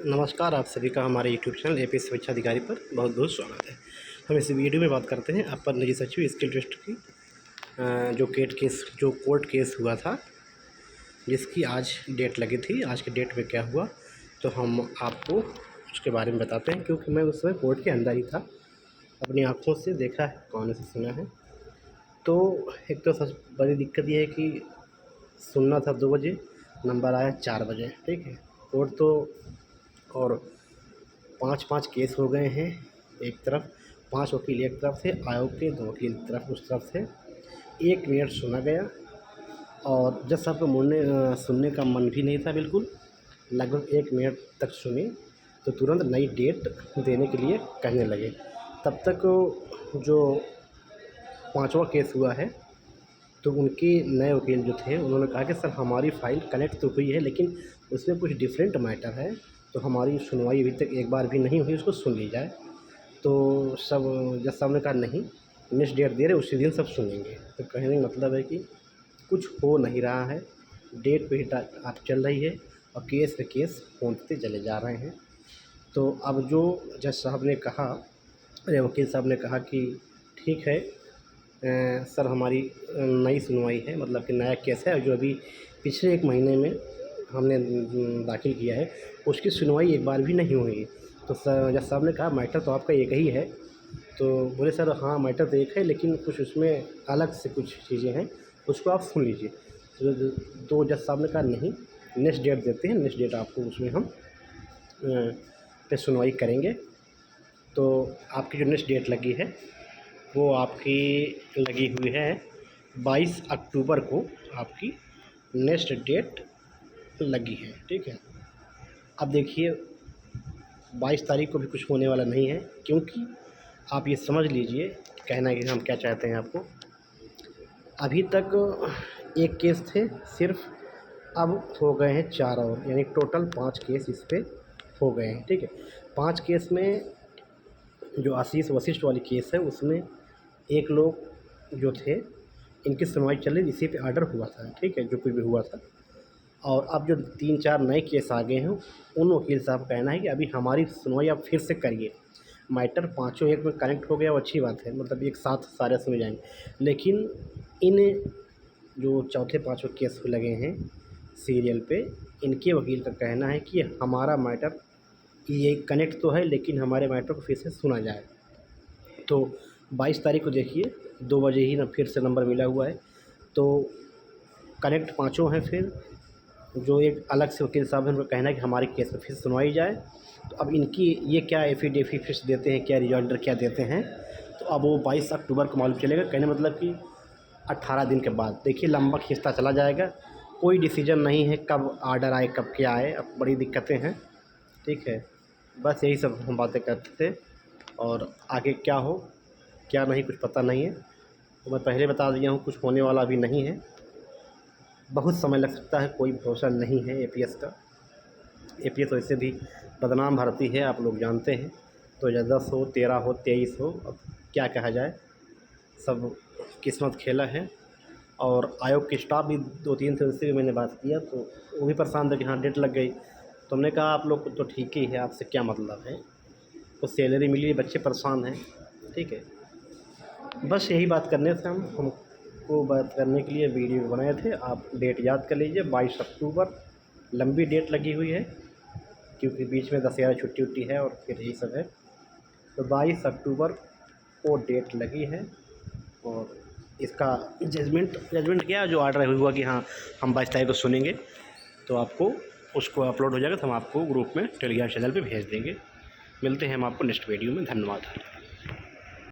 नमस्कार, आप सभी का हमारे यूट्यूब चैनल एपी शिक्षा अधिकारी पर बहुत बहुत स्वागत है। हम इस वीडियो में बात करते हैं अपर निजी सचिव स्किल टेस्ट की जो कोर्ट केस हुआ था, जिसकी आज डेट लगी थी। आज की डेट में क्या हुआ तो हम आपको उसके बारे में बताते हैं, क्योंकि मैं उस समय कोर्ट के अंदर ही था, अपनी आँखों से देखा है, कानों से सुना है। तो एक तो सबसे बड़ी दिक्कत ये है कि सुनना था 2 बजे, नंबर आया 4 बजे, ठीक है। कोर्ट तो और 5-5 केस हो गए हैं। एक तरफ 5 वकील एक तरफ से, आयोग के 2 वकील तरफ उस तरफ से 1 मिनट सुना गया और जज साहब को सुनने का मन भी नहीं था बिल्कुल। लगभग 1 मिनट तक सुनी तो तुरंत नई डेट देने के लिए कहने लगे। तब तक जो 5वां केस हुआ है तो उनके नए वकील जो थे उन्होंने कहा कि सर हमारी फ़ाइल कनेक्ट तो हुई है, लेकिन उसमें कुछ डिफरेंट मैटर है, तो हमारी सुनवाई अभी तक एक बार भी नहीं हुई, उसको सुन ली जाए। तो सब जज साहब ने कहा नहीं, नेक्स्ट डेट दे रहे, उसी दिन सब सुनेंगे। तो कहने का मतलब है कि कुछ हो नहीं रहा है, डेट पे ही आप चल रही है और केस पे केस पहुँचते चले जा रहे हैं। तो अब जो जज साहब ने कहा, वकील साहब ने कहा कि ठीक है सर, हमारी नई सुनवाई है, मतलब कि नया केस है जो अभी पिछले 1 महीने में हमने दाखिल किया है, उसकी सुनवाई एक बार भी नहीं हुई। तो जज साहब ने कहा मैटर तो आपका एक ही है। तो बोले सर हाँ मैटर तो एक है, लेकिन कुछ उसमें अलग से कुछ चीज़ें हैं, उसको आप सुन लीजिए। तो जज साहब ने कहा नहीं, नेक्स्ट डेट देते हैं, नेक्स्ट डेट आपको उसमें हम पे सुनवाई करेंगे। तो आपकी जो नेक्स्ट डेट लगी है वो आपकी लगी हुई है 22 अक्टूबर को, आपकी नेक्स्ट डेट लगी है, ठीक है। अब देखिए 22 तारीख को भी कुछ होने वाला नहीं है, क्योंकि आप ये समझ लीजिए, कहना है कि हम क्या चाहते हैं आपको। अभी तक 1 केस थे सिर्फ, अब हो गए हैं 4 और, यानी टोटल 5 केस इस पे हो गए हैं, ठीक है। 5 केस में जो आशीष वशिष्ठ वाली केस है उसमें 1 लोग जो थे इनकी सुनवाई चल रही, इसी पे ऑर्डर हुआ था, ठीक है, जो कुछ भी हुआ था। और अब जो 3-4 नए केस आ गए हैं, उन वकील साहब का कहना है कि अभी हमारी सुनवाई आप फिर से करिए। मैटर पाँचों एक में कनेक्ट हो गया, वो अच्छी बात है, मतलब एक साथ सारे सुने जाएंगे। लेकिन इन जो चौथे 5वें केस लगे हैं सीरियल पे, इनके वकील का कहना है कि हमारा मैटर ये कनेक्ट तो है, लेकिन हमारे मैटर को फिर से सुना जाए। तो 22 तारीख को देखिए 2 बजे ही ना फिर से नंबर मिला हुआ है। तो कनेक्ट पाँचों हैं। फिर जो एक अलग से वकील साहब हैं, उनका कहना है कि हमारे केस में फिर सुनवाई जाए। तो अब इनकी ये क्या एफिडेविट फिक्स देते हैं, क्या रिजॉइंडर क्या देते हैं, तो अब वो 22 अक्टूबर को मालूम चलेगा। कहने मतलब कि 18 दिन के बाद। देखिए लंबा खींचता चला जाएगा, कोई डिसीजन नहीं है कब ऑर्डर आए कब क्या आए, अब बड़ी दिक्कतें हैं, ठीक है। बस यही सब हम बातें करते थे, और आगे क्या हो क्या नहीं कुछ पता नहीं है। तो मैं पहले बता दिया हूँ, कुछ होने वाला अभी नहीं है, बहुत समय लग सकता है, कोई भरोसा नहीं है एपीएस का। एपीएस वैसे भी बदनाम भर्ती है, आप लोग जानते हैं। तो 10 हो 13 हो 23 हो, अब क्या कहा जाए, सब किस्मत खेला है। और आयोग के स्टाफ भी 2-3 थे, उनसे भी मैंने बात किया तो वो भी परेशान थे कि हाँ डेट लग गई। तो हमने कहा आप लोग को तो ठीक ही है, आपसे क्या मतलब है, तो सैलरी मिली, बच्चे परेशान हैं, ठीक है। बस यही बात करने से हमको बात करने के लिए वीडियो बनाए थे। आप डेट याद कर लीजिए, 22 अक्टूबर लंबी डेट लगी हुई है, क्योंकि बीच में 10-11 छुट्टी उट्टी है और फिर यही सब है। तो 22 अक्टूबर को डेट लगी है, और इसका जजमेंट क्या जो ऑर्डर हुआ कि हाँ हम 22 तारीख को सुनेंगे, तो आपको उसको अपलोड हो जाएगा, तो हम आपको ग्रुप में टेलीग्राम चैनल पे भेज देंगे। मिलते हैं हम आपको नेक्स्ट वीडियो में। धन्यवाद।